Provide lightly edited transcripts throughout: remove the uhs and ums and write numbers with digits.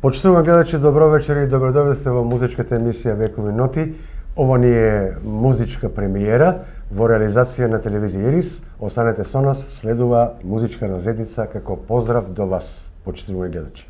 Почитувани гледачи, добро вечер и добродојдовте во музичката емисија Векови ноти. Ова ни е музичка премиера во реализација на телевизија Ирис. Останете со нас, следува музичка розетица како поздрав до вас, почитувани гледачи.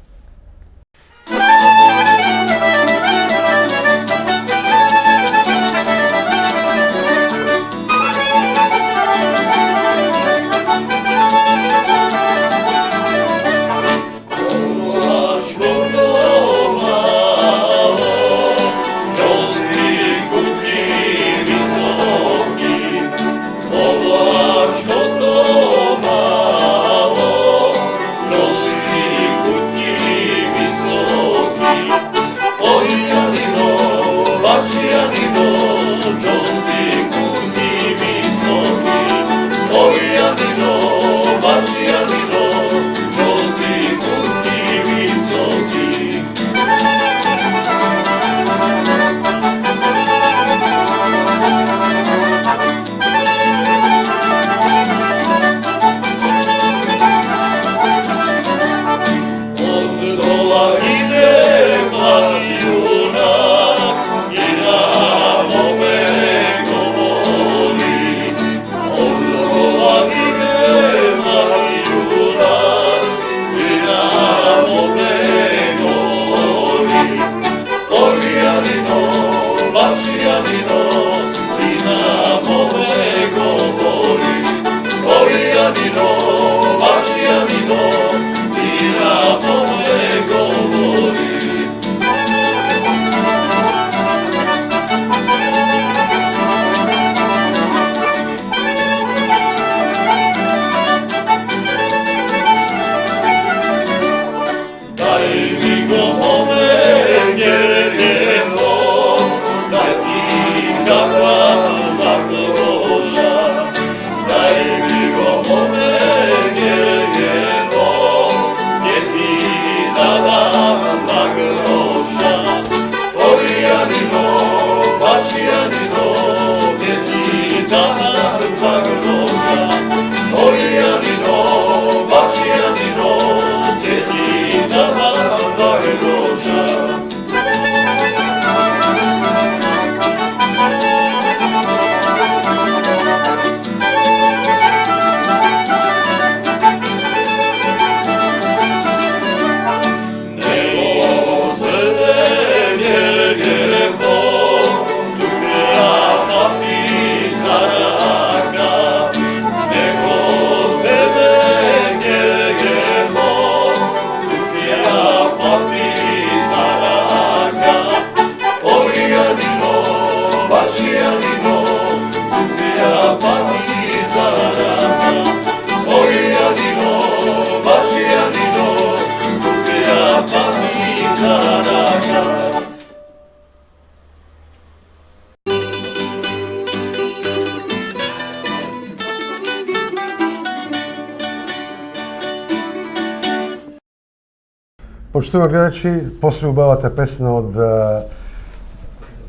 Почитувани гледачи, после убавата песна од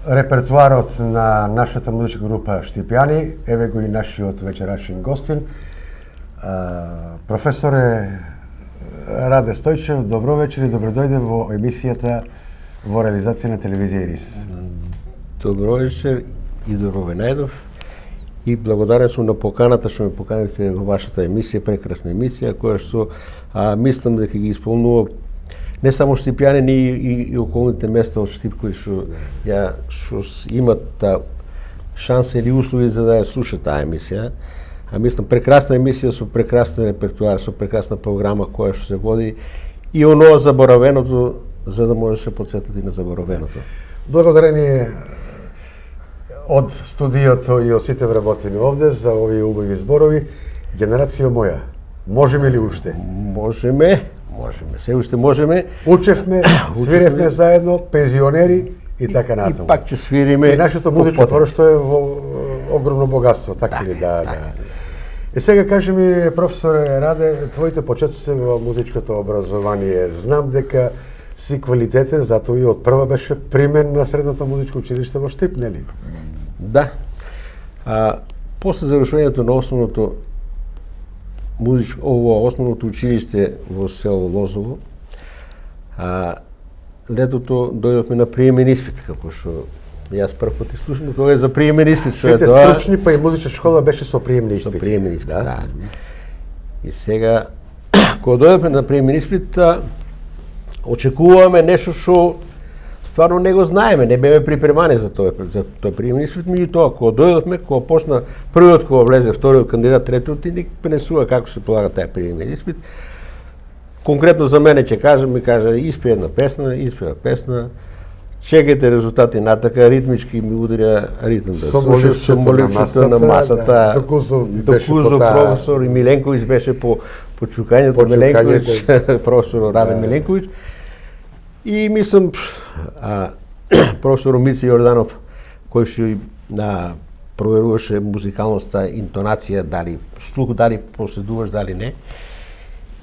репертуарот на нашата музичка група Штипјани, еве го и нашиот вечерашен гостин, професоре Раде Стојчев. Добро вечер и добро дојде во емисијата во реализација на телевизија Ирис. Добро вечер и добро ве најдов. И благодарен сум на поканата што ме поканивте во вашата емисија, прекрасна емисија, која што мислам дека ги исполнува не само Штипјани, ни и околните места од Штип кои што имат шанса или услови за да ја слушат таа емисија. Мислам прекрасна емисија со прекрасен репертуар, со прекрасна програма која што се води и оноа заборавеното, за да може да се потсетат и на заборавеното. Благодарение од студиото и од сите вработени овде за овие убави зборови. Генерација моја, можеме ли уште? Можеме, се уште можеме. Учевме, свиревме заедно, пензионери и така натаму. И пак ќе свириме. И нашето музичко творештво е во огромно богатство, така ли? Да. И сега кажи ми, професоре Раде, твоите почетоци во музичкото образование. Знам дека си квалитетен, затоа и од прва беше примен на средното музичко училиште во Штип, нели? Да. После завршувањето на основното училиште во село Лозово, летото дојдовме на приемен испит, како што јас прв пат слушам, тоа е за приемен испит. Сите стручни, па и музичка школа беше со приемни испити. Со приемен испит, да. И сега, кога дојдовме на приемен испит, очекуваме нешто што стварно не го знаеме, не беме припремани за тој приемен испит, меѓутоа кога дојдовме, кога почна првиот кога влезе, вториот кандидат, третиот и ни пренесува како се полага тај приемен испит. Конкретно за мене ќе кажам, ми кажа испева песна, чекајте резултати натака, ритмички ми ударя ритм да слушам, со моливчето на масата, Докузов професор и Миленковиќ беше по чукањето, Миленковиќ, професор Раде Миленковиќ. И мислам, професор Мици Јорданов, кој што проверуваше музикалноста, интонација, дали слух, дали поседуваш, дали не.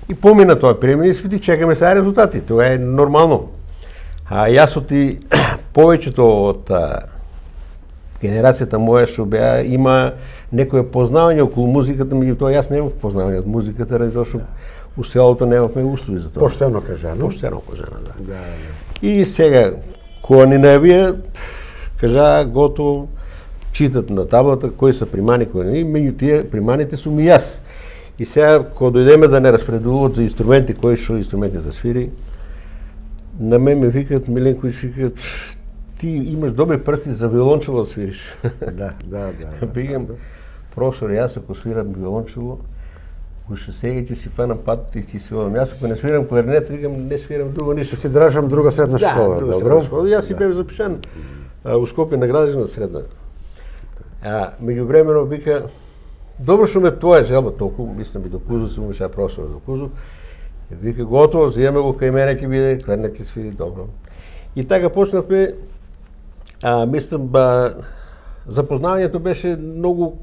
И помина тоа приемен испит и чекаме сега резултати. Тоа е нормално. Јас и повеќето од генерацијата моја што беа има некое познавање околу музиката, меѓутоа јас немав познавање од музиката, ради тоа што у селото немавме услови за тоа. Поштено кажано. Поштено кажано, да. И сега, кога ни најавија, кажа готово, читат на таблата кои се примани, кои не, меѓу тие приманите сум и јас. И сега, кога дојдеме да не распредуват за инструменти, кои што инструменти да свири, на мен ме викат, Миленковиќ викат, ти имаш добри прсти за виолончело да свириш. Да. Викам, професор, јас ако свирам виолончело, уште сега ќе си фанам пат и ќе си одам. Јас ако не свирам кларинет, викам, не свирам друго ништо. Си дражам друга средна школа, друга средна школа. Јас си бев запишан у Скопје на градежна средна. Меѓувремено вика, добро што ме тоа желба толку, мислам и до Кузов се умеша професор до Кузов. Вика, готово, земе го кај мене ќе биде, кларинет ќе свири добро. И така почнавме, мислам, запознавањето беше многу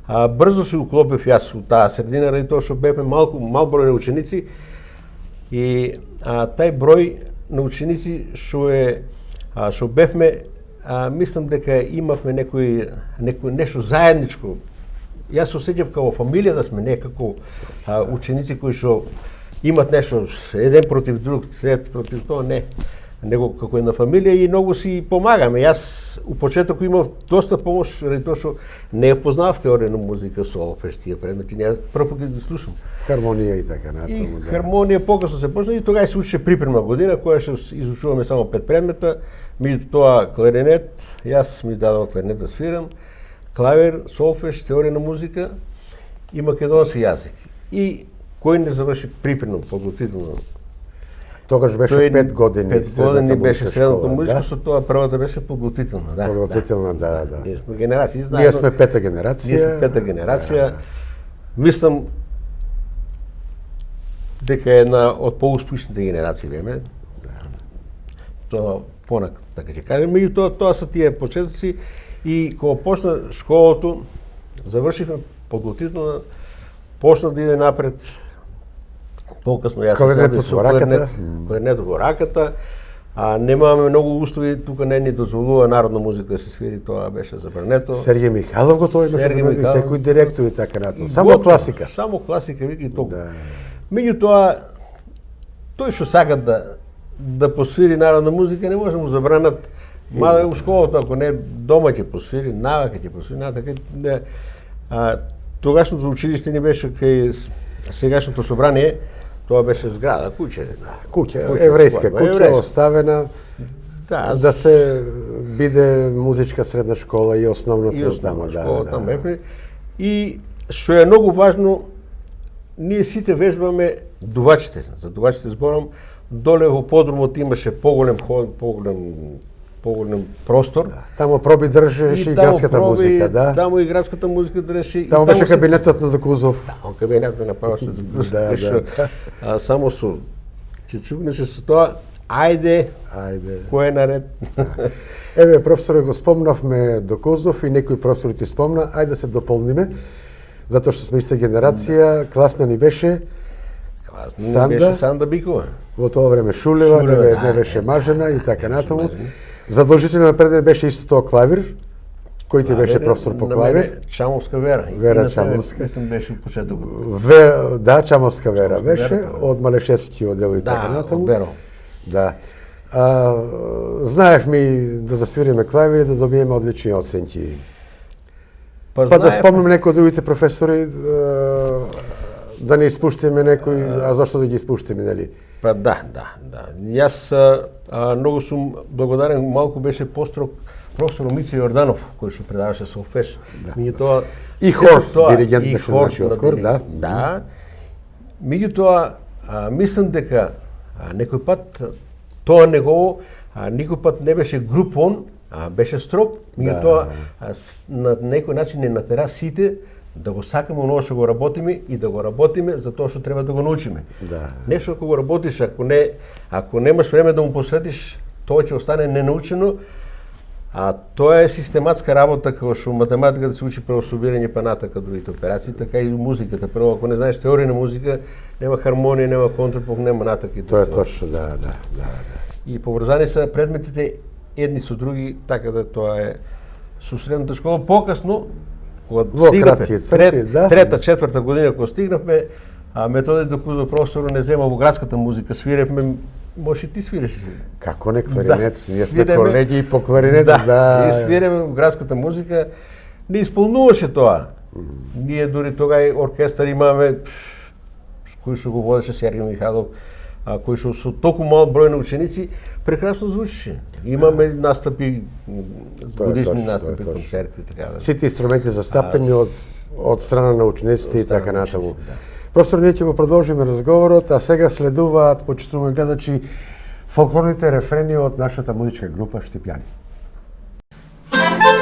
брзо се уклопив јас у таа средина, ради тоа што бевме мал број на ученици и тај број на ученици што бевме, мислам дека имавме нешто заедничко. Јас се осеќав како фамилија да сме, не како ученици кои што имат нешто еден против друг, сред против тоа, не. Него како една фамилија и многу си помагаме. Јас у почеток имав доста помош, ради тоа што не познавав теорија на музика, солфеж, тие предмети, ја прв пат ги слушам. Хармонија и така натаму. И хармонија покасно се почна и тогаш се учеше припремна година, која што изучуваме само 5 предмета, меѓутоа кларинет, јас ми дадоа кларинет да свирам, клавир, солфеж, теорија на музика и македонски јазик. И кој не заврши припремно, подготвително. Тогаш беше 5 години. 5 години беше средното музичко, со тоа првата беше подготвителна, да. Подготвителна, да. Ние сме генерации, знаеме. Ние сме пета генерација. Ние сме пета генерација. Мислам дека е една од поуспешните генерации беме. Тоа понак, така ќе кажем, меѓутоа тоа се тие почетоци и кога почна школото, завршивме подготвителна, почна да иде напред. Покасно јас кларинетот во раката, немаме многу услови, тука не ни дозволува народна музика да се свири, тоа беше забрането. Сергеј Михайлов го тоа имаше и секој директор и така натаму. Само класика. Само класика, вика и толку. Меѓутоа, тој што сака да посвири народна музика, не може да му забранат. Мада у школата, ако не дома ќе посвири, навака ќе посвири, така. Тогашното училиште ни беше кај сегашното собрание, тоа беше зграда, куќа, еврејска куќа, оставена да се биде музичка средна школа и основната таму бевме. И што е многу важно, ние сите вежбаме дувачите, за дувачите зборам, доле во подрумот имаше поголем простор. Таму проби држеше и градската музика, да. Таму и градската музика држеше. Таму беше кабинетот на Докузов. Таму кабинетот на професор Докузов. Само со ќе чукнеше со тоа, ајде, кој е наред? Еве, професоре, го спомнавме Докузов и некои професори ти спомна, ајде да се дополниме, затоа што сме иста генерација, класна ни беше Санда Бикова. Во тоа време Шулева, не беше мажена и така натаму. Задолжителен предмет беше исто тоа клавир. Кој ти беше професор по клавир? Чамовска Вера. Вера Чамовска. Мислам беше почеток. Да, Чамовска Вера беше, од Малешевски оддел и така натаму. Беро. Да. Знаехме да засвириме клавир и да добиеме одлични оценки. Па да знаев, спомним некои од другите професори, да не испуштиме некои, а зашто да ги испуштиме, нели? Па да. Јас многу сум благодарен, малку беше построг професор Мице Јорданов, кој што предаваше солфеж. Меѓутоа И хор, диригент беше нашиот хор, да. Да. Меѓутоа, мислам дека некој пат тоа негово, никој пат не беше групон, беше строг, меѓутоа на некој начин не натера сите да го сакаме оно што го работиме и да го работиме за тоа што треба да го научиме. Да. Нешто ако го работиш, ако немаш време да му посветиш, тоа ќе остане ненаучено. А тоа е систематска работа, како што математиката се учи прво собирање па натака другите операции, така и музиката. Прво, ако не знаеш теорија на музика, нема хармонија, нема контрапункт, нема натака и Тоа е точно, да. И поврзани се предметите едни со други, така да тоа е со средната школа. Покасно, кога стигнавме, трета, четврта година, кога стигнавме, методите кои професор не зема во градската музика, свиревме. Може и ти свириш. Како не кларинет? Ние сме колеги и по кларинет. Да, и свиреме в градската музика. Не исполнуваше тоа. Ние дури тогаш оркестар имаме, кој што го водеше Сергеј Михайлов, кој што со толку мал број на ученици, прекрасно звучеше. Имаме настапи, годишни настапи, концерти, така да. Сите инструменти застапени од страна на учениците и така натаму. Професор, ние ќе го продолжиме разговорот, а сега следуваат, почитуваме гледачи, фолклорните рефрени од нашата музичка група Штипјани. Semana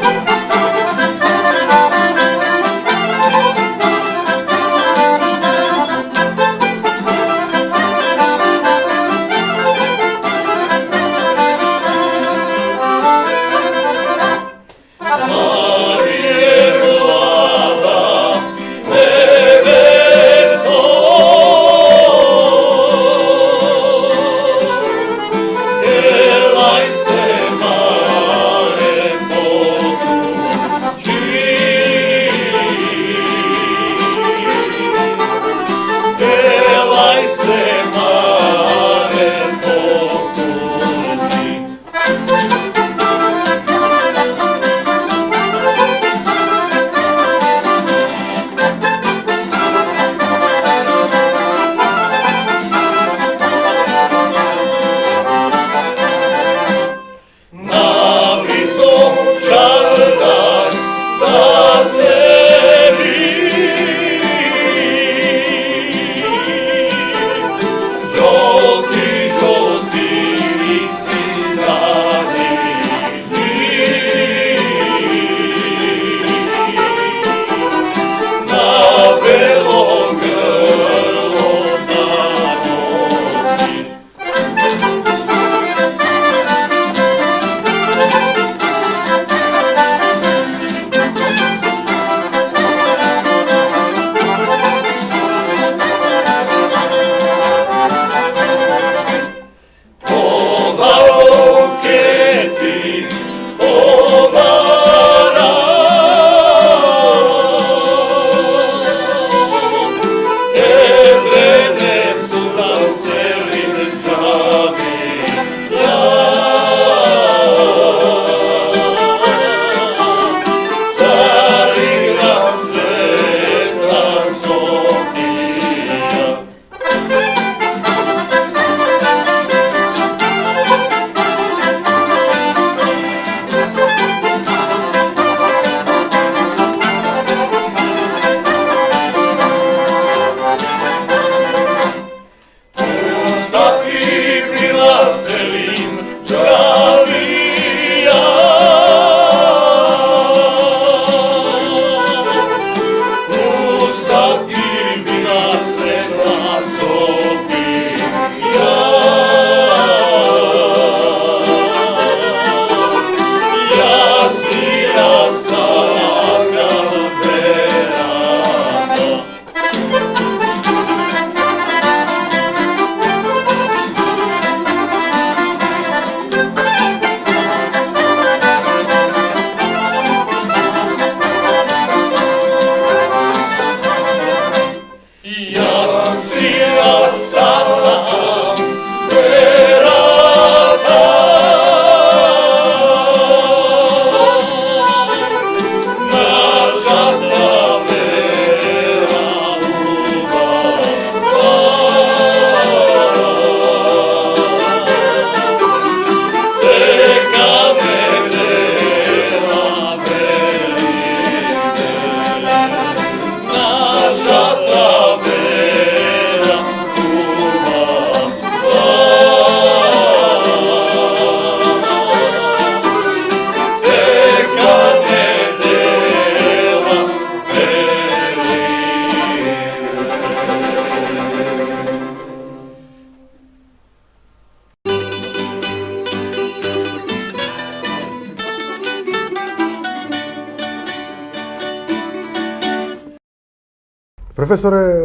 Професоре,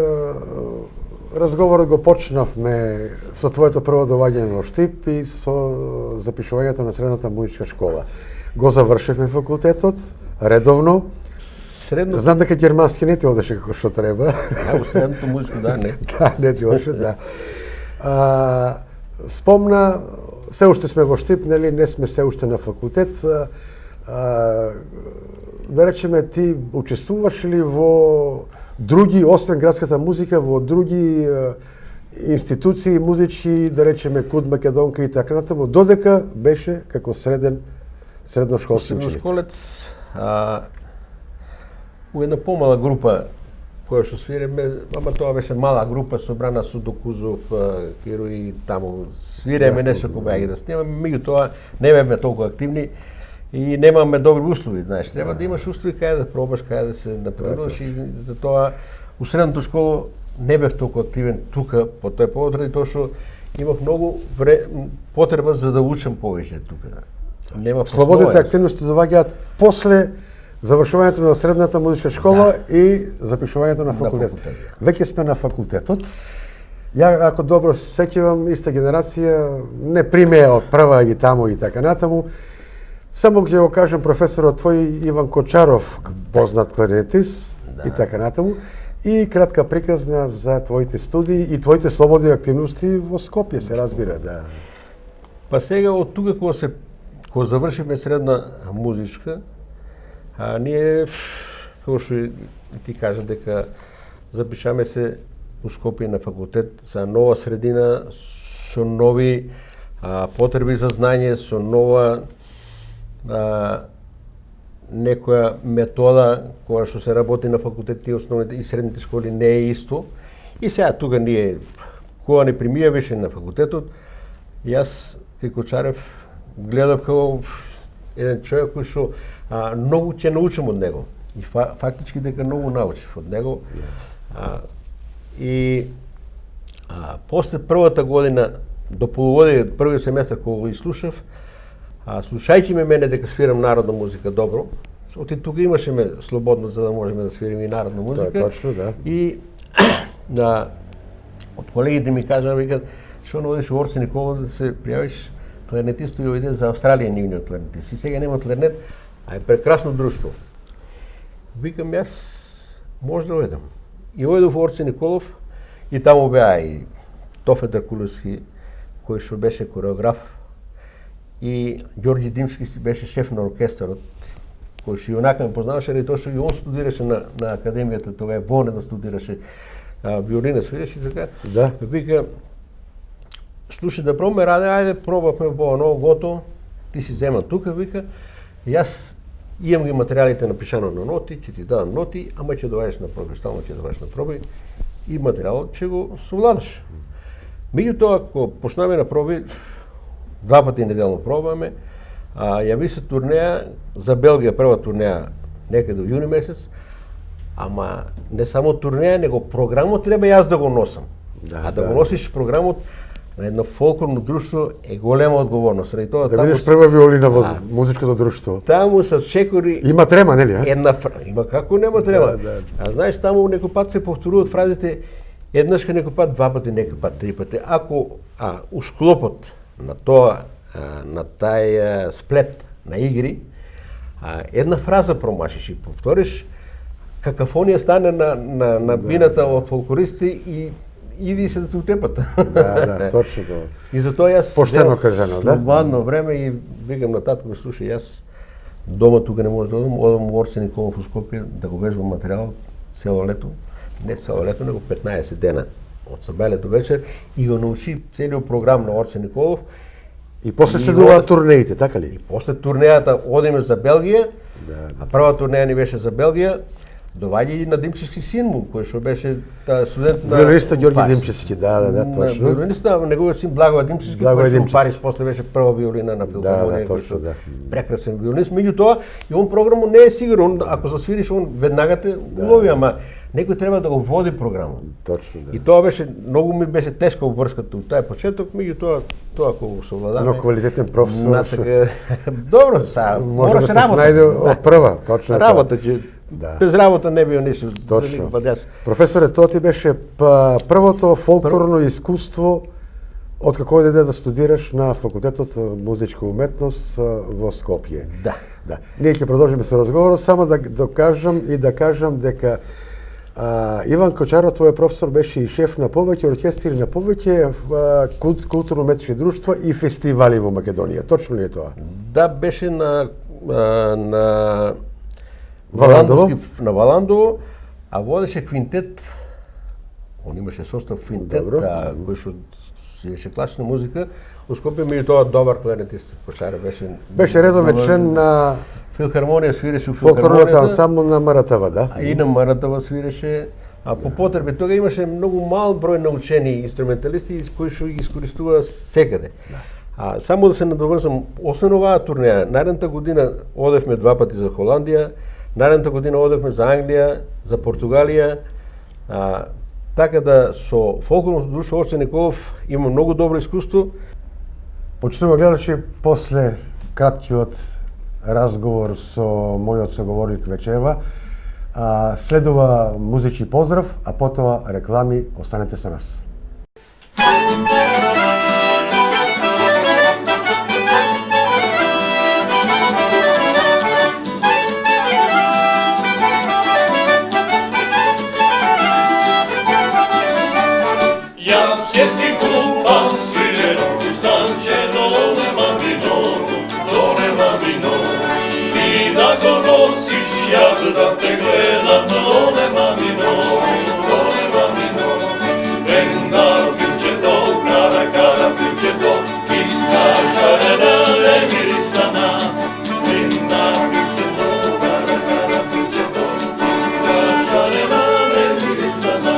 разговорот го почнавме со твоето прво доаѓање во Штип и со запишувањето на средната музичка школа. Го завршивме факултетот редовно. Средно... Знам дека германски не ти одеше како што треба. Во средното музичко, да, не. Да, не ти одеше, да. Спомна, се уште сме во Штип, нели, не сме се уште на факултет. Да речеме, ти учествуваш ли во други, освен градската музика, во други институции музички, да речеме Куд Македонка и така натаму, додека беше како средношколски ученик? Средношколец, у една помала група која што свиреме, ама тоа беше мала група собрана со Докузов, Киро и таму свиреме нешто кога да снимаме, меѓутоа не бевме толку активни и немаме добри услови, знаеш, треба да имаш услови кај да пробаш, кај да се напредуваш и затоа у средното школа не бев толку активен тука по тој повод, ради тоа што имав многу потреба за да учам повеќе тука. Нема слободните активности доаѓаат после завршувањето на средната музичка школа и запишувањето на факултет. Веќе сме на факултетот. Ја, ако добро се сеќавам, иста генерација, не примеја од прва и таму и така натаму. Само ќе го кажем професорот твој Иван Кочаров, познат кларинетист и така натаму. И кратка приказна за твоите студии и твоите слободни активности во Скопје, се разбира, да. Па сега од тука кога завршивме средна музичка, ние, како што ти кажа, дека запишаме се у Скопје на факултет за нова средина, со нови потреби за знање, со нова некоја метода која што се работи на факултет и основните и средните школи не е исто. И сега тука ние, кога не примија беше на факултетот, јас кај Кочарев гледав како еден човек кој што многу ќе научам од него. И фактички дека многу научив од него. После првата година, до полугодие, првиот семестар кога го изслушав, слушајќи ме мене дека свирам народна музика добро, оти тука имаше слободно за да можеме да свириме и народна музика. Тоа е точно, да. И од колегите ми кажа, викат, што не одиш во Орце Николов да се пријавиш кларнетист и ојде за Австралија нивниот кларнетист. И сега нема кларнет, а е прекрасно друштво. Викам јас, може да ојдам. И ојдов во Орце Николов и таму беа и Тофе Дракулевски, кој што беше кореограф, и Ѓорѓи Димски си беше шеф на оркестарот, кој што и онака ме познаваше, и тоа што и он студираше на академијата, тога е волен да студираше виолина, свиреше и така. Да. Вика, слушай да пробаме, Раде, ајде пробавме во ново готово, ти си земан тука, вика, јас имам ги материјалите напишано на ноти, ќе ти дадам ноти, ама ќе доведеш на проби, стално ќе доведеш на проби и материјалот ќе го совладаш. Меѓутоа, кога почнаме на проби, 2 пати неделно пробаме, јави се турнеја за Белгија, прва турнеја некаде во јуни месец, ама не само турнеја, него програмот треба јас да го носам. Да го носиш програмот на едно фолклорно друштво е голема одговорност. Тоа да бидеш прва виолина во музичкото друштво. Таму се чекори има трема, нели? Има како нема трема. Знаеш, таму некој пат се повторуваат фразите еднаш, некој пат 2 пати, некој пат 3 пати. Ако у склопот на тоа, на тај сплет на игри, една фраза промашиш и повториш, какафонија стане на бината од фолклористи и иди се да те утепат. Да, точно тоа. И затоа јас поштено кажано, да. Слободно време и викам на татко, слушај, јас дома тука не може да одам во Орце Николов во Скопје да го вежбам материјал цело лето, не цело лето, него 15 дена од сабајле до вечер и го научи целиот програм на Орце Николов. И после следуваат турнеите, така ли? И после турнејата одиме за Белгија, а прва турнеја ни беше за Белгија, доваѓа и на Димчевски син му, кој што беше студент на виолиниста Ѓорѓи Димчевски, да, точно. Виолиниста, неговиот син Благоје Димчевски, кој што во Париз после беше прва виолина на филхармонија, кој што прекрасен виолинист. Меѓутоа, и он програмот не е сигурен, ако засвириш он веднага те улови, ама некој треба да го води програмот. Точно, да. И тоа беше, многу ми беше тешка обврската у тај почеток, меѓутоа, тоа кога го совладаме. Но квалитетен професор. Добро, мораше да се најде од прва, точно. Работа ќе Да. Без работа не био ништо. Точно. Јас Професоре, тоа ти беше првото фолклорно искуство од како дојде да студираш на факултетот музичка уметност во Скопје. Да. Да. Ние ќе продолжиме со разговорот, само да докажам и да кажам дека Иван Кочаров, твој професор, беше и шеф на повеќе оркестри, на повеќе културно-уметнички друштва и фестивали во Македонија. Точно ли е тоа? Да, беше на Валандово? на Валандово, а водеше квинтет. Он имаше состав квинтет, кој што свиреше класична музика. Во Скопје меѓутоа добар кларнетист Кочаров беше. Беше редовен член на филхармонија, свиреше у фолклорниот филхармонијата. ансамбл на МРТВ, да? И на МРТВ свиреше, а по потреби тога имаше многу мал број научени инструменталисти кои што ги искористуваа секаде. А само да се надоврзам, освен оваа турнеја, наредната година одевме 2 пати за Холандија, наредната година одевме за Англија, за Португалија, така да со фолклорното друштво Орце Николов има многу добро искуство. Почитуваме гледачи, после краткиот разговор со мојот соговорник вечерва, следува музички поздрав, а потоа реклами. Останете со нас. Да те гледам, но нема ми Пренда филчето, кара филчето, китка шарена е мирисана. Пренда филчето, кара филчето, китка шарена е мирисана.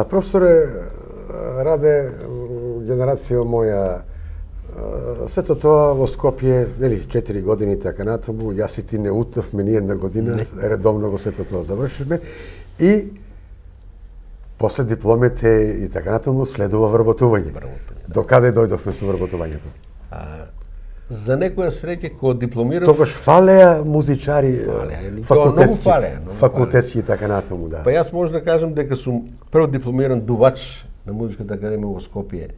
Професоре Раде, генерација моја, сето тоа во Скопје, нели, 4 години така натаму, јас и ти не утнавме ни една година, редовно го сето тоа завршивме и после дипломите и така натаму следува вработување. До каде дојдовме со вработувањето? За некоја среќа кога дипломирав, Тогаш фалеа музичари, многу факултетски и така натаму, да. Па јас може да кажам дека сум прв дипломиран дувач на Музичката академија во Скопје.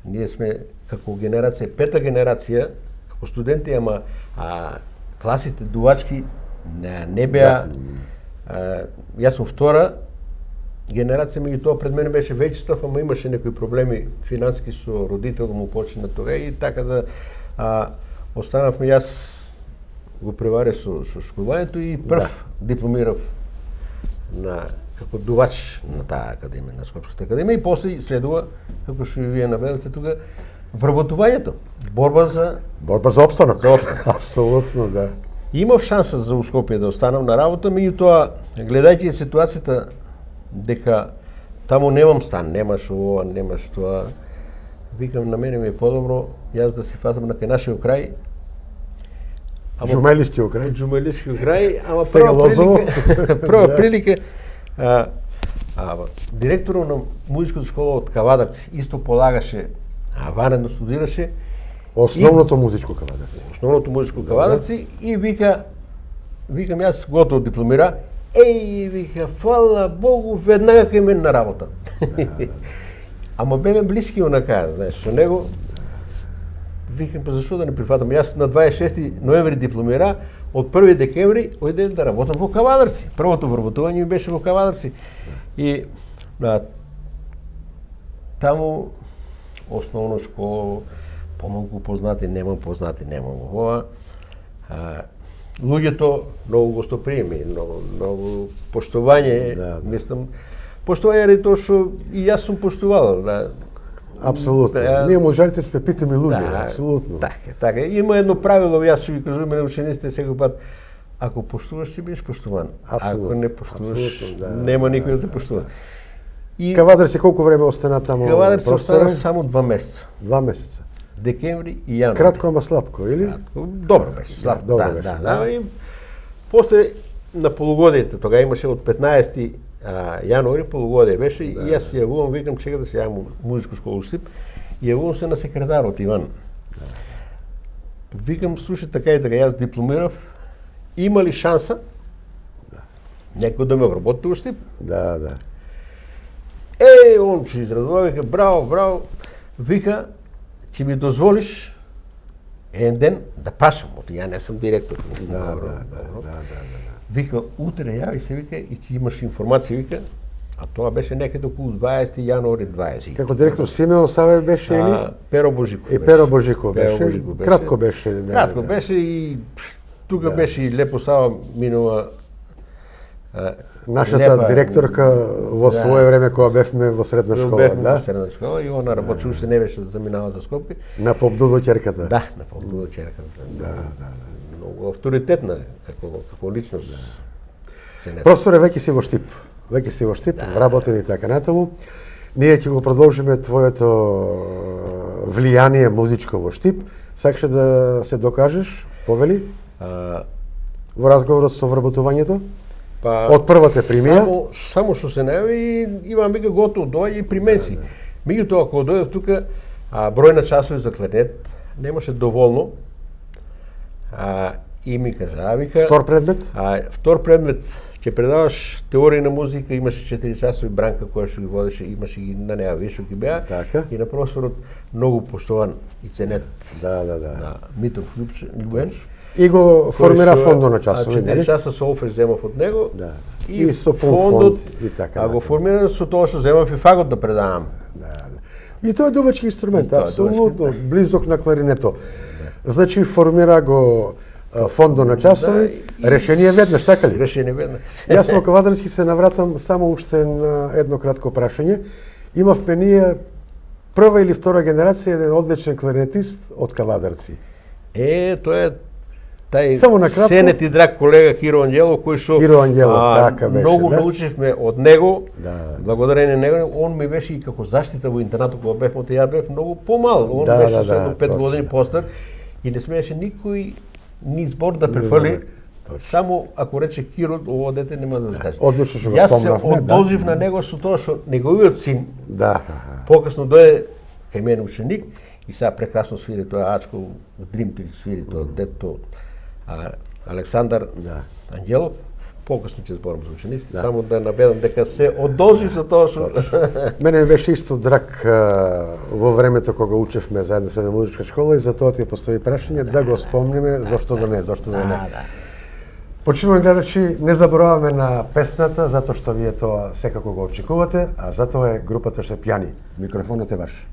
Ние сме како генерација, пета генерација, како студенти, ама класите дувачки не беа. Јас сум втора генерација, меѓутоа пред мене беше вечистав, ама имаше некои проблеми финансиски со родител му почина тога и така да останавме, јас го преварив со школувањето и прв дипломирав како дувач на таа академија, на Скопската академија, и после следува, како што вие наведете тука, вработувањето, борба за обстанок. За обстанок. Апсолутно, да. Имав шанса за у Скопје да останам на работа, меѓутоа, гледајќи ситуацијата дека таму немам стан, немаш ова, немаш тоа, викам, на мене ми е подобро јас да се фатам на кај нашиот крај. Џумелискиот крај. Џумелискиот крај, ама Сега Лозово. прва прилика, директорот на музичката школа од Кавадарци исто полагаше, ванредно студираше. Основното музичко Кавадарци. Основното музичко Кавадарци и викам јас готово дипломира. Вика, фала Богу, веднага кај мен на работа. Ама беме блиски онака, знаеш, со него. Викам, па зашо да не прифатам? Јас на 26 ноември дипломира, од 1 декември ојде да работам во Кавадарци. Првото вработување ми беше во Кавадарци. И таму основно школа, помалку познати, немам ова. Луѓето многу гостоприемни, многу поштување, мислам, поштување ради тоа што и јас сум поштувал. Апсолутно. Ние можарите сме питоми луѓе, апсолутно. Така. Има едно правило, јас што ви кажувам на учениците секој пат, ако поштуваш, ќе бидеш поштуван. Ако не поштуваш, нема никој да те поштува. Кавадарци колку време остана таму? Кавадарци остана само 2 месеца. 2 месеца. Декември и јануари. Кратко, ама сладко, или? Добро беше, сладко. Добро беше. И после на полугодието, тога имаше од 15 јануари полугодие беше и јас се јавувам, викам, чека да се јавам у музичко школа Штип и јавувам се на секретарот Иван. Викам, слушай, така и така, јас дипломирав, има ли шанса некој да ме вработи у Штип? Да. Он се израдува, вика, браво, вика, ќе ми дозволиш еден ден да пашам, ја не сум директор. Да. Вика, утре јави се, вика, и ти имаш информација, вика, а тоа беше некаде околу 20 јануари 20. Како директор Симеон Саве беше или? Перо Божиков. И Перо Божиков беше. Кратко беше. Кратко беше и тука беше и Лепо Сава минува. Нашата директорка во свое време кога бевме во средна школа, Бевме во средна школа и она работи уште не беше заминала за Скопје. На Попдудо ќерката. Да, на Попдудо ќерката. Да. Многу авторитетна како личност. Професоре, веќе си во Штип, вработен и така натаму. Ние ќе го продолжиме твоето влијание музичко во Штип. Сакаш да се докажеш, повели? Во разговорот со вработувањето? Од првата премија? Само што се најави и Иван вика готово, доаѓа и при мен си. Меѓутоа, кога дојдов тука, број на часови за кларнет немаше доволно. И ми кажа, вика... Втор предмет? Втор предмет, ќе предаваш теорија на музика, имаше 4 часови Бранка која што ги водеше, имаше и на неа вишоки беа. И на професорот многу поштован и ценет. Да. Митров Љубен. И го формира фондот на часови, 4 часа солфеж земав од него. И со фондот и така. Го формирам со тоа што земав и фагот да предавам. И тоа е дувачки инструмент, апсолутно, близок на кларинето. Значи формира го фондот на часови, решение веднаш, така ли? Решение веднаш. Јас во Кавадарски се навратам само уште на едно кратко прашање. Имавме ние прва или втора генерација еден одличен кларинетист од Кавадарци. Тоа е тај накратко, сенет и драг колега Киро Анđелов, кој што така беше, многу научивме од него, благодарение на него. Он ми беше и како заштита во интернатот кога бевме, ја бев многу помал. Он беше само 5 години постар и не смееше никој ни збор да префрли. Само ако рече Киро, ово дете нема да скаже. Одлично што го спомнавме. Јас се одолжив на него со тоа што неговиот син покасно дојде кај мене ученик и сега прекрасно свири тоа Ачко, Дримтри свири тоа дето Александар Анđелов. Покасно ќе зборам за учениците, само да набедам дека се одолжив за тоа што... Мене беше исто драг во времето кога учевме заедно со една музичка школа и за тоа ти постои прашање да го спомниме, зошто да не. Почитувани гледачи, не забораваме на песната, затоа што вие тоа секако го очекувате, а затоа е групата Шепјани. Микрофонот е ваш.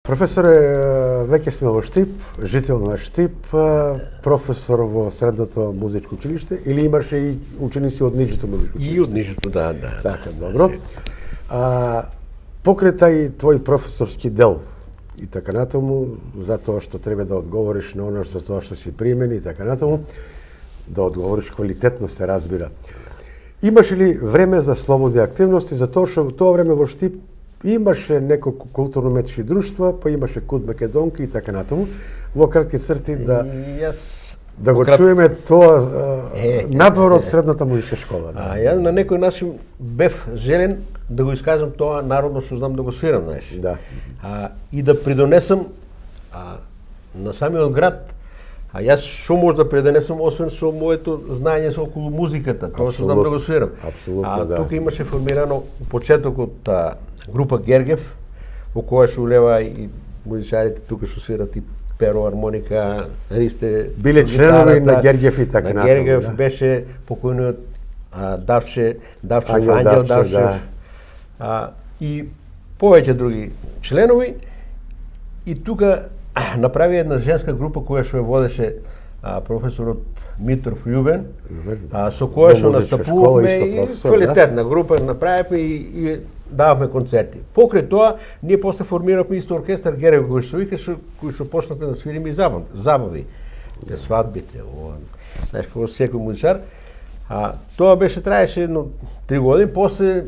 Професоре, веќе сме во Штип, жител на Штип, професор во средното музичко училиште, или имаше и ученици од нижето музичко училиште? И од нижето, да. Така, добро. Покрај тај твој професорски дел и така натаму, затоа што треба да одговориш на оно за тоа што си примен и така натаму, да одговориш квалитетно, се разбира. Имаше ли време за слободни активности, затоа што во тоа време во Штип имаше неколку културно-уметнички друштва, па имаше Куд Македонки и така натаму. Во кратки црти да го чуеме тоа надвор од средната музичка школа. Јас на некој начин бев желен да го искажам тоа народно што знам да го свирам, знаеш. Да. И да придонесам на самиот град. Јас што може да придонесам освен со моето знаење со околу музиката, тоа што знам да го свирам. Апсолутно, да. Тука имаше формирано почетокот група Гергев, во која што улева и музичарите тука што свират и перо, армоника, Ристе. Биле членови на Гергев и така натаму. На Гергев беше покојниот Давче, Ангел Давчев. И повеќе други членови. И тука направи една женска група која што ја водеше професорот Митров Љубен, со која што настапувавме и квалитетна група направивме и дававме концерти. Покрај тоа, ние после формиравме исто оркестар Гергев кој што вика, кој што почнавме да свириме и забави. Свадбите, знаеш, како секој музичар. Тоа беше, траеше едно 3 години, после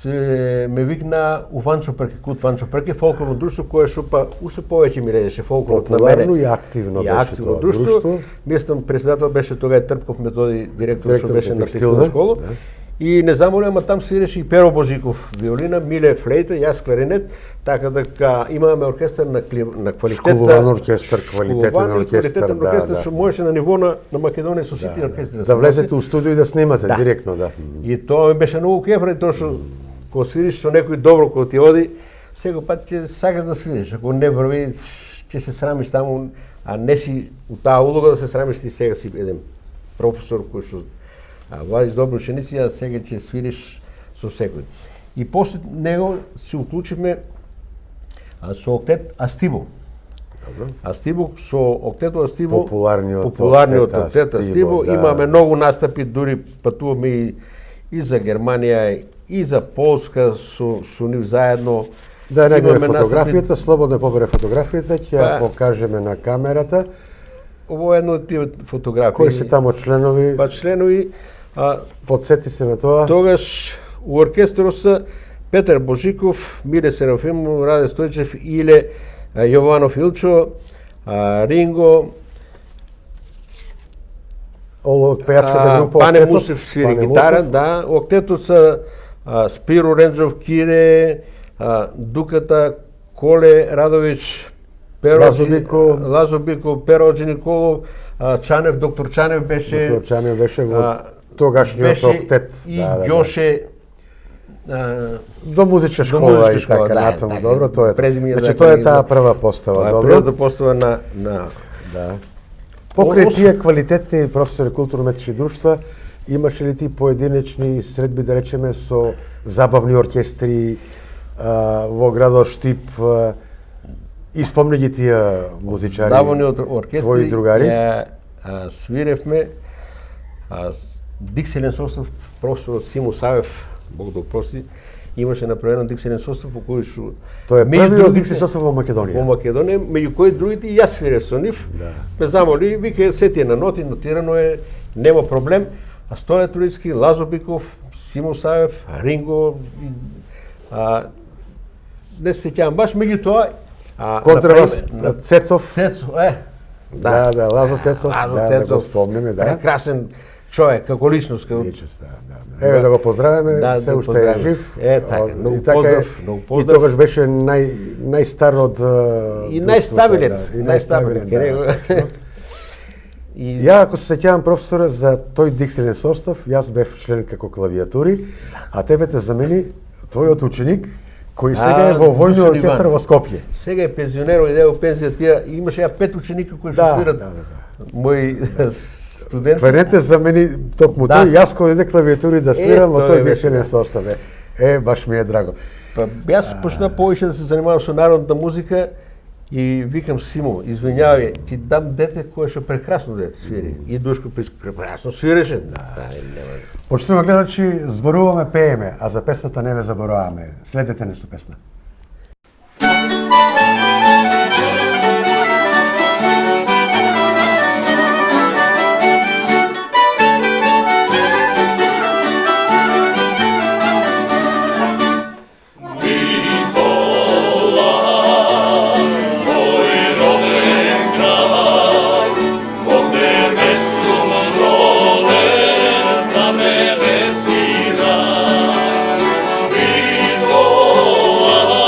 ме викна у Ванчо Прке, Кут Ванчо Прке, фолклорно друштво кое што па уште повеќе ми редеше фолклорот на мене. Популарно и активно беше тоа друштво. Мислам председател беше тогава Трпков Методи, директор што беше на текстилна школа. Да. И не замоле, ама там свиреше и Перо Божиков виолина, Миле флейта, јас кларинет, така дека имаме оркестар на квалитета. Школуван оркестар, квалитетен оркестар, да. Што можеше на ниво на Македонија со сите оркестри. Да влезете у студио и да снимате директно, да. И тоа ми беше многу кефре, тоа што кога свириш со некој добро кој ти оди, секој пат ќе сакаш да свириш. Ако не врви, ќе се срамиш таму, а не си у таа улога да се срамиш, ти сега си еден професор кој што владиш добри ученици, а сега ќе свириш со секој. И после него се уклучивме со октет Астибо. Добро. Астибо, со октето Астибо, популарниот октет Астибо, да. имаме многу настапи, дури патуваме и за Германија, и за Полска, со нив заедно. Да најдеме фотографијата, слободно побере фотографијата, ќе ја Па, покажеме на камерата. Ово е едно од тие фотографии. Кои се тамо членови? Па членови, Подсети се на тоа. тогаш у оркестрот се Петар Божиков, Миле Серафимов, Раде Стојчев, Иле Јованов Илчо, Ринго, Од пејачката група Пане Октетот, Мусев свири Пане гитара, Мусев. да. Октетот се Спиро Ренджов Кире, Дуката Коле Радовиќ, Лазо Биков, Пероджи Николов, Чанев, доктор Чанев беше. Доктор Чанев беше во тогашниот октет. И Ѓоше До музичка школа и така да, натаму. така, Добро, тоа е. презиме Значи да тоа е ги таа знам. прва постава, добро. Првата постава на Да. Покрај Ос- тие квалитетни професори културно-метички друштва, имаше ли ти поединечни средби, да речеме, со забавни оркестри во градот Штип? Испомни ги тие музичари, Забавниот твои оркестри другари? свиревме дикселен состав, професорот Симо Савев, Бог да опрости, имаше направено дикселен состав по кој што Тоа е меѓу првиот другите- дикси состав во Македонија. во Македонија, меѓу кои другите и јас свирев со нив. Да. Ме замоли, вика се ти е на ноти, нотирано е, нема проблем. А Стојан Турицки, Лазо Биков, Симо Савев, Ринго, не се сеќавам баш, меѓутоа Контрабас Цецов. Цецо, Да, Лазо Цецов. Лазо да, Цецов, да го спомнеме, да. прекрасен човек, како личност, како Личност, да. Еве да го поздравиме, Да, се да уште е поздравиме. жив. Така, многу и така поздрав, многу И поздрав. тогаш беше најстар од и најстабилен, да, и најстабилен кај него. точно. И Ја, ако се сеќавам, професоре, за тој дикселен состав, јас бев член како клавиатури, а тебе те замени твојот ученик, кој сега е во војниот Дусан оркестар Иванов. во Скопје. сега е пензионер, иде во пензија, тие имаше ја 5 ученика кои што Да, свират. да. Мои студенти. Кларинете замени токму Да. тој, јас кога иде клавиатури да свирам во тоа тој беше, дикселен да. состав. Баш ми е драго. Па јас почна повеќе да се занимавам со народната музика и викам Симо, извинјавај, ти дам дете кое што прекрасно дете свири. И Душко прекрасно свиреше. Да, нема. Почитуваме гледачи, зборуваме, пееме, а за песната не ве забораваме. Следете не со песна. Nikola,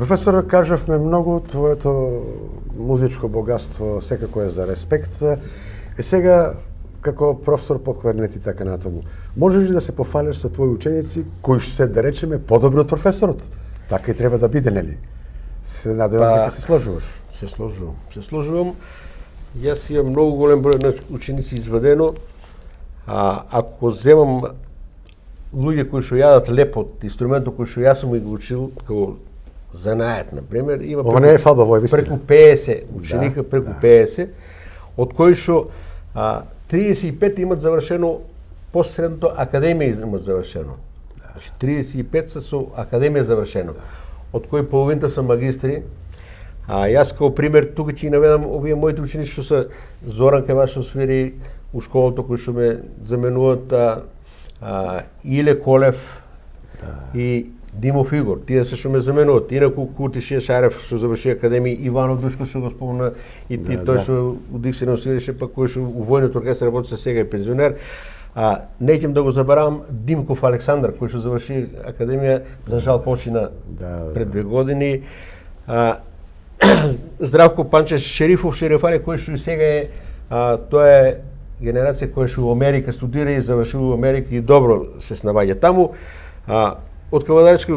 Професор, кажавме многу, твоето музичко богатство секако е за респект. Сега, како професор по кларнет и така натаму, можеш ли да се пофалиш со твои ученици, кои ще се, да речеме, подобри од професорот? Така и треба да биде, нели? Се надевам дека се сложуваш. Се сложувам. Јас имам многу голем број на ученици изведено. Ако земам луѓе кои што јадат лепот, инструментот кој што јас сум го учил, како занает, например, има Ова не е фалба, ова е вистина. преку 50 ученика, преку 50, од кои што 35 имат завршено посредното академија имат завршено. Значи 35 се со академија завршено, од кои половината се магистри. Јас како пример тука ќе наведам овие моите ученици што се Зоран Кеваш што свири у школата, кои што ме заменуваат, Иле Колев и Димов Игор, тие се што ме заменуваат. Инаку Куртишија Шарев што заврши академија, Иванов Душко што го спомна и тој што у Диксенов свирише, пак кој што у војниот оркестар работи, сега е пензионер. Неќем да го забаравам Димков Александар, кој што заврши академија, за жал почина пред 2 години. Здравко Панчев Шерифов Шерифари, кој што и сега е, тоа е генерација која што у Америка студира и завршил у Америка и добро се снаоѓа таму. Од Кавадарски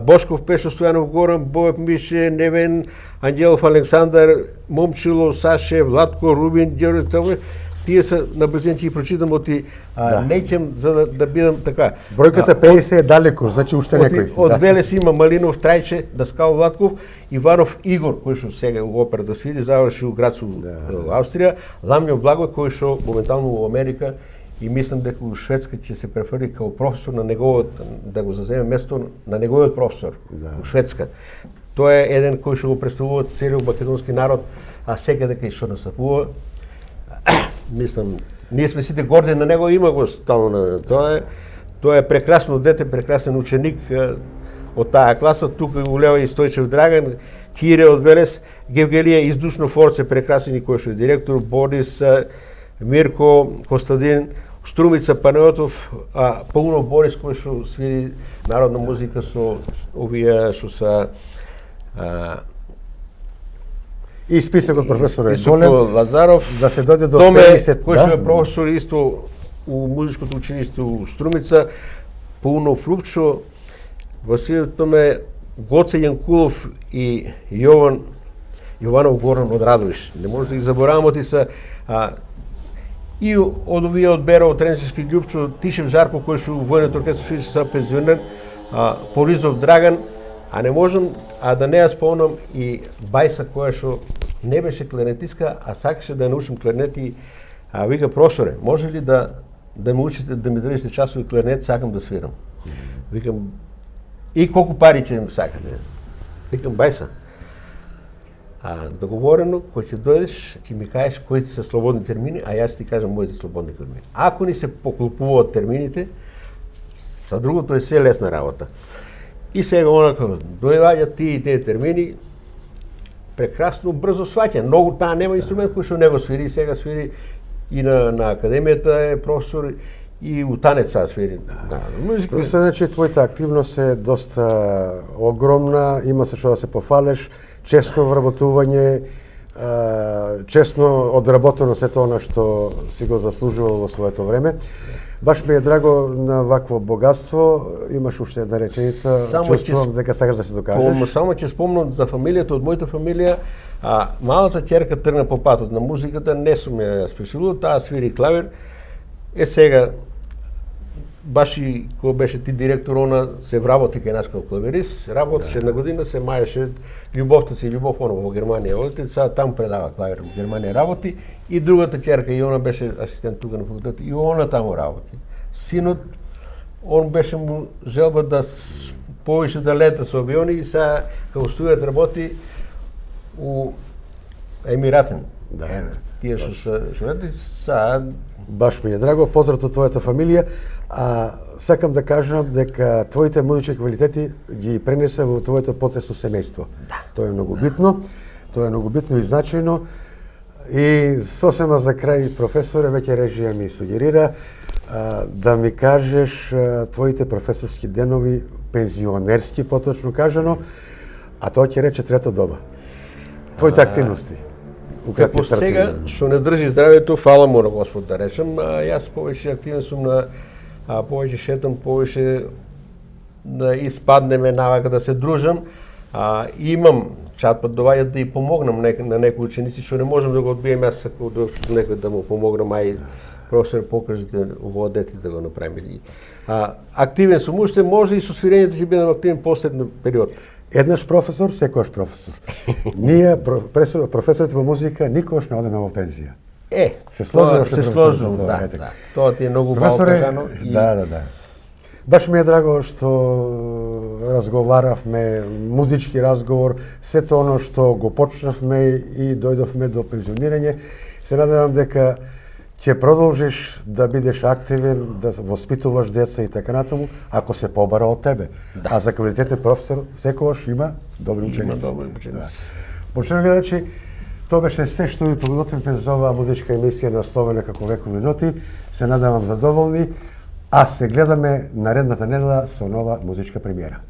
Бошков, Пешо Стојанов, Горан, Боев Мише, Невен, Анđелов Александар, Момчило, Саше, Владко, Рубин, Ѓорѓе, тие се на брзин ќе ги прочитам оти, неќем за да бидам така. Бројката 50 е далеко, значи уште некој. Од Велес има Малинов, Трајче, Даскал Владков, Иванов Игор, кој што сега у опера да свири, заврши у град у Австрија, Ламјо Благој, кој што моментално у Америка и мислам дека у Шведска ќе се преферли како професор на неговиот, да го заземе место на неговиот професор у Шведска. Тој е еден кој што го представува целиот македонски народ, а секаде кај што настапува. Мислам, ние сме сите горди на него, има го стално. Тоа е прекрасно дете, прекрасен ученик од таа класа. Тука у лева и Стојчев Драган, Кире од Велес, Гевгелија Издушно Форце, прекрасен кој што е директор, Борис, Мирко, Костадин, Струмица Панеотов, Паунов Борис кој што свири народна музика со овие што се И списокот професор е голем. Лазаров, да се дојде до Томе, 50, кој што е професор исто у музичкото училиште у Струмица, Паунов Лупчо, Василев Томе, Гоце Јанкулов и Јованов Горан од Радовиш. Не може да ги забораваме, ти се и од овие од Бера, од Тренчевски Љупчо, Тишев Жарко, кој што у војниот оркестар свири са пензионер, Полизов Драган, а не можам да не ја спомнам и Бајса, која што не беше кларнетистка, а сакаше да научам кларнет и вика: професоре, може ли да ме учите, да ми држите часови кларнет, сакам да свирам. Викам: и колку пари ќе ми сакате? Викам: Бајса, договорено, кој ќе дојдеш, ќе ми кажеш кои се слободни термини, а јас ти кажам моите слободни термини. Ако ни се поклопуваат термините, са другото е се лесна работа. И сега онака дојаѓаат тие и тие термини, прекрасно брзо сваќа. Многу таа нема инструмент кој што не го свири, сега свири и на академијата е професор и у танеца свири. Музика. Значи твојата активност е доста огромна, има се што да се пофалеш, честно вработување, честно одработено сето она што си го заслужувал во своето време. Баш ми е драго на вакво богатство. Имаш уште една реченица, чувствувам дека сакаш да се докажеш. Само ќе спомнам за фамилијата, од мојата фамилија. Малата ќерка тргна по патот на музиката, не сум ја спешилувал, таа свири клавир. Сега, баш и кога беше ти директор, она се вработи кај нас како клавирист, работеше една година, се мајаше љубовта си, љубов она во Германија одите, сега там предава клавир во Германија работи, и другата ќерка, и она беше асистент тука на факултет, и она таму работи. Синот, он беше му желба да повише да лета со авиони, и сега како студент работи у Емиратен. Тие што се сега. Баш ми е драго, поздрав од твојата фамилија. Сакам да кажам дека твоите музички квалитети ги пренесе во твоето потесно семејство. Тоа е многу битно, тоа е многу битно и значајно. И сосема за крај, професоре, веќе режија ми сугерира да ми кажеш твоите професорски денови, пензионерски поточно кажано, А тоа ќе рече трето доба. Твоите активности. Како сега, што не држи здравјето, фала му на Господ да речем, јас повеќе активен сум на повеќе шетам, повеќе да испаднеме навака да се дружам. Имам чат пат доваѓа да и помогнам на некои ученици што не можам да го одбием, јас ако некој да му помогнам, ај професор покажете ово дете да го направиме. Активен сум уште, може и со свирењето ќе бидам активен последен период. Еднаш професор, секогаш професор. Ние, професорите по музика, никогаш не одеме во пензија. Се сложувам, да. Тоа ти е многу мало кажано. Да. Баш ми е драго што разговаравме, музички разговор, сето оно што го почнавме и дојдовме до пензионирање. Се надевам дека ќе продолжиш да бидеш активен, да воспитуваш деца и така натаму, ако се побара од тебе. А за квалитетен професор секогаш има добри ученици. Почнуваме гледачи, тоа беше се што ви подготвивме за оваа музичка емисија насловена како вековни ноти. Се надевам задоволни, а се гледаме наредната недела со нова музичка премиера.